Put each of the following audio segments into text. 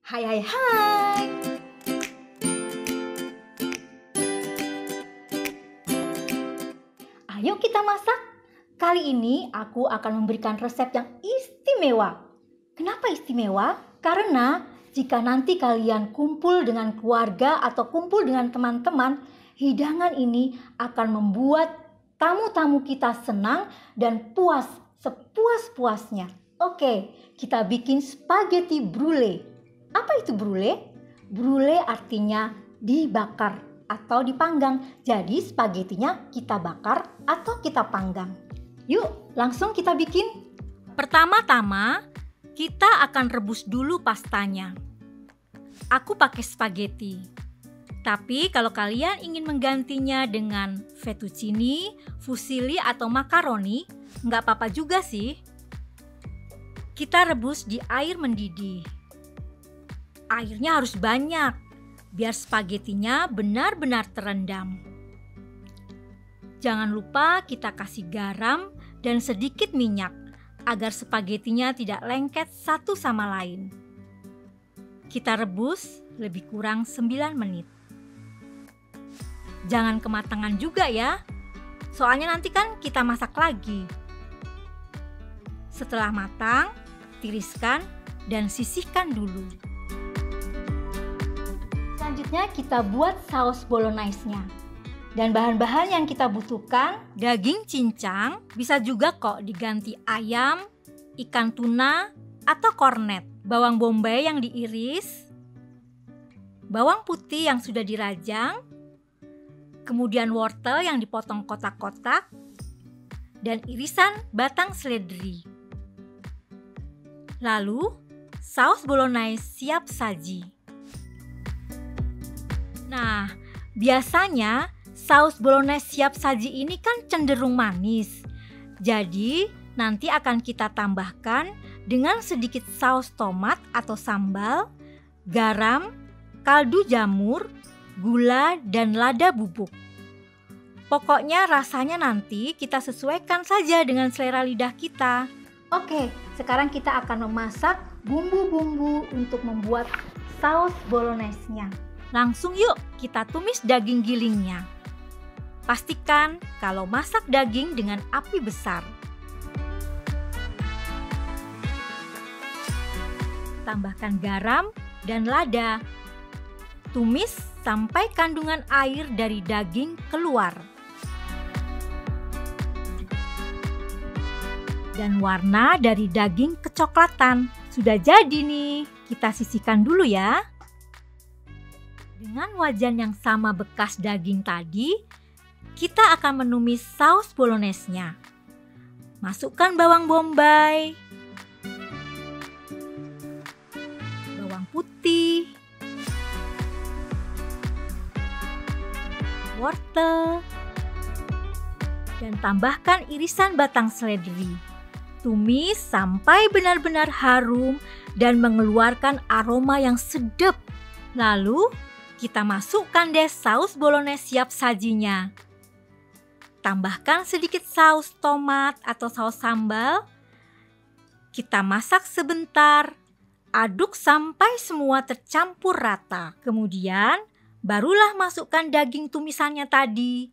Hai hai hai. Ayo kita masak. Kali ini aku akan memberikan resep yang istimewa. Kenapa istimewa? Karena jika nanti kalian kumpul dengan keluarga atau kumpul dengan teman-teman, hidangan ini akan membuat tamu-tamu kita senang dan puas sepuas-puasnya. Oke, kita bikin spaghetti brulee. Apa itu brulee? Brulee artinya dibakar atau dipanggang. Jadi spagettinya kita bakar atau kita panggang. Yuk, langsung kita bikin. Pertama-tama, kita akan rebus dulu pastanya. Aku pakai spaghetti. Tapi kalau kalian ingin menggantinya dengan fettuccine, fusilli atau makaroni, nggak apa-apa juga sih. Kita rebus di air mendidih. Airnya harus banyak, biar spagettinya benar-benar terendam. Jangan lupa kita kasih garam dan sedikit minyak, agar spagettinya tidak lengket satu sama lain. Kita rebus lebih kurang 9 menit. Jangan kematangan juga ya, soalnya nanti kan kita masak lagi. Setelah matang, tiriskan dan sisihkan dulu. Selanjutnya kita buat saus bolognese-nya. Dan bahan-bahan yang kita butuhkan, daging cincang, bisa juga kok diganti ayam, ikan tuna, atau kornet. Bawang bombay yang diiris, bawang putih yang sudah dirajang, kemudian wortel yang dipotong kotak-kotak, dan irisan batang seledri. Lalu, saus bolognese siap saji. Nah, biasanya saus bolognese siap saji ini kan cenderung manis. Jadi, nanti akan kita tambahkan dengan sedikit saus tomat atau sambal, garam, kaldu jamur, gula, dan lada bubuk. Pokoknya rasanya nanti kita sesuaikan saja dengan selera lidah kita. Oke, sekarang kita akan memasak bumbu-bumbu untuk membuat saus bolognese-nya. Langsung yuk kita tumis daging gilingnya. Pastikan kalau masak daging dengan api besar. Tambahkan garam dan lada. Tumis sampai kandungan air dari daging keluar. Dan warna dari daging kecoklatan. Sudah jadi nih, kita sisihkan dulu ya. Dengan wajan yang sama bekas daging tadi, kita akan menumis saus bolognese-nya. Masukkan bawang bombay, bawang putih, wortel, dan tambahkan irisan batang seledri. Tumis sampai benar-benar harum dan mengeluarkan aroma yang sedap. Lalu, kita masukkan deh saus bolognese siap sajinya. Tambahkan sedikit saus tomat atau saus sambal. Kita masak sebentar. Aduk sampai semua tercampur rata. Kemudian, barulah masukkan daging tumisannya tadi.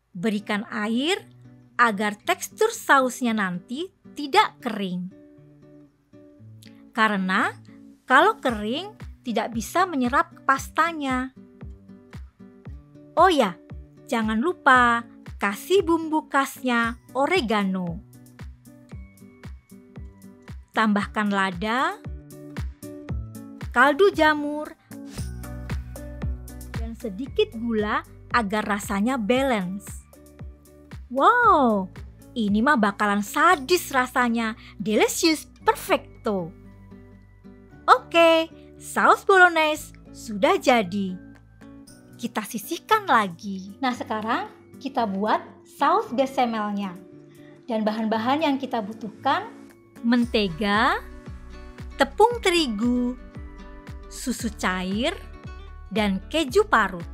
Berikan air agar tekstur sausnya nanti tidak kering. Karena kalau kering, tidak bisa menyerap ke pastanya. Oh ya, jangan lupa kasih bumbu khasnya oregano. Tambahkan lada, kaldu jamur, dan sedikit gula agar rasanya balance. Wow, ini mah bakalan sadis rasanya. Delicious, perfecto. Oke, saus bolognese sudah jadi. Kita sisihkan lagi. Nah, sekarang kita buat saus bechamelnya. Dan bahan-bahan yang kita butuhkan, mentega, tepung terigu, susu cair, dan keju parut.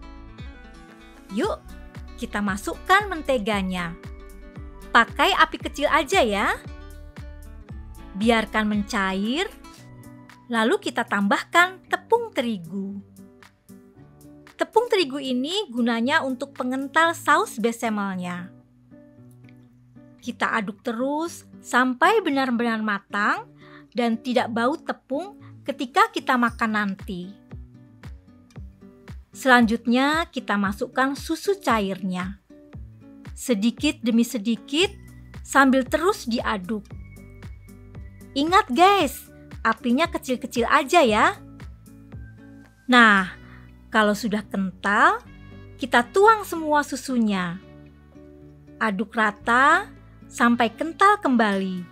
Yuk, kita masukkan menteganya. Pakai api kecil aja ya. Biarkan mencair Lalu kita tambahkan tepung terigu. Tepung terigu ini gunanya untuk pengental saus bechamelnya. Kita aduk terus sampai benar-benar matang dan tidak bau tepung ketika kita makan nanti. Selanjutnya kita masukkan susu cairnya. Sedikit demi sedikit sambil terus diaduk. Ingat guys, apinya kecil-kecil aja ya. Nah, kalau sudah kental, kita tuang semua susunya. Aduk rata sampai kental kembali.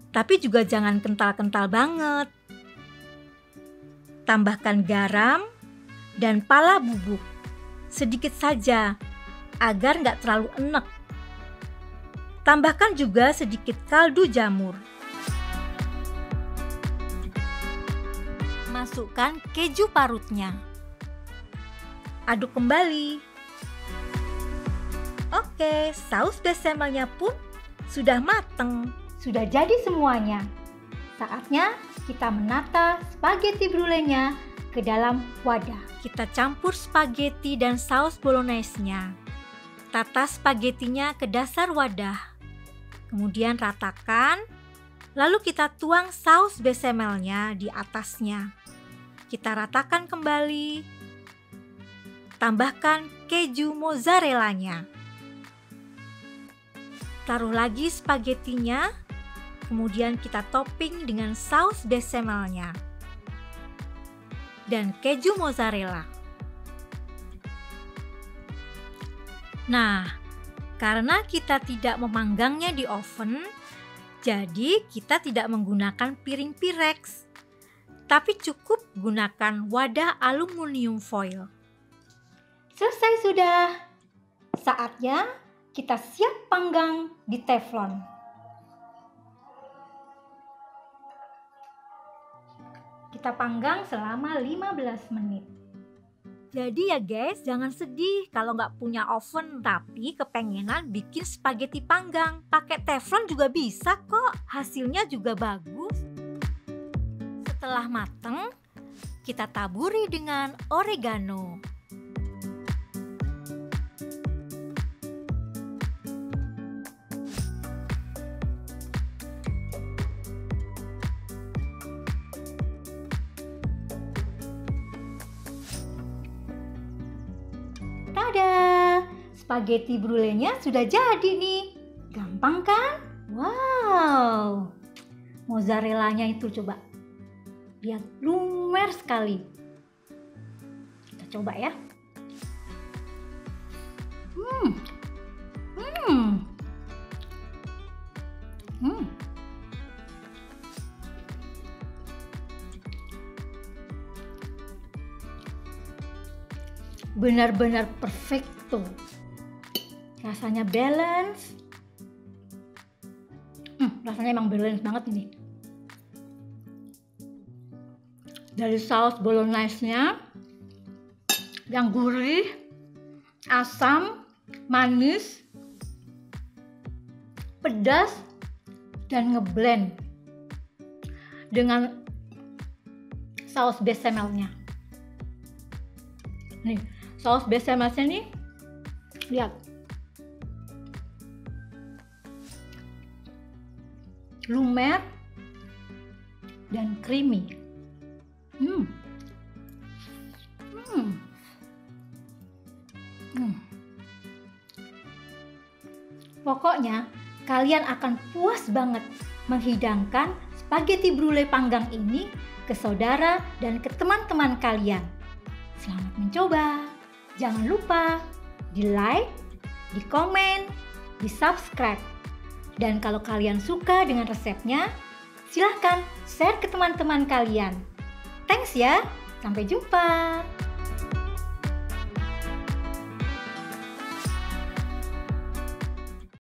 Tapi juga jangan kental-kental banget. Tambahkan garam dan pala bubuk. Sedikit saja, agar nggak terlalu enek. Tambahkan juga sedikit kaldu jamur. Masukkan keju parutnya. Aduk kembali. Oke, saus bechamelnya pun sudah mateng. Sudah jadi semuanya. Saatnya kita menata spaghetti brulee-nya ke dalam wadah. Kita campur spaghetti dan saus bolognese-nya. Tata spagettinya ke dasar wadah. Kemudian ratakan. Lalu kita tuang saus bechamelnya di atasnya. Kita ratakan kembali. Tambahkan keju mozzarella-nya. Taruh lagi spagettinya. Kemudian kita topping dengan saus bechamelnya dan keju mozzarella. Nah, karena kita tidak memanggangnya di oven, jadi kita tidak menggunakan piring Pyrex, tapi cukup gunakan wadah aluminium foil. Selesai sudah. Saatnya kita siap panggang di teflon. Kita panggang selama 15 menit. Jadi ya guys, jangan sedih kalau nggak punya oven tapi kepengenan bikin spaghetti panggang. Pakai teflon juga bisa kok, hasilnya juga bagus. Setelah mateng, kita taburi dengan oregano. Tada! Spaghetti brulee-nya sudah jadi nih. Gampang kan? Wow! Mozzarella-nya itu coba. Lihat, lumer sekali. Kita coba ya. Benar-benar perfecto. Rasanya balance. Rasanya emang balance banget ini. Dari saus bolognese-nya yang gurih, asam, manis, pedas, dan ngeblend dengan saus bechamelnya. Nih, saus bechamelnya nih, lihat, lumer dan creamy. Pokoknya kalian akan puas banget menghidangkan spaghetti brulee panggang ini ke saudara dan ke teman-teman kalian. Selamat mencoba. Jangan lupa di like, di komen, di subscribe. Dan kalau kalian suka dengan resepnya, silahkan share ke teman-teman kalian. Thanks ya, sampai jumpa.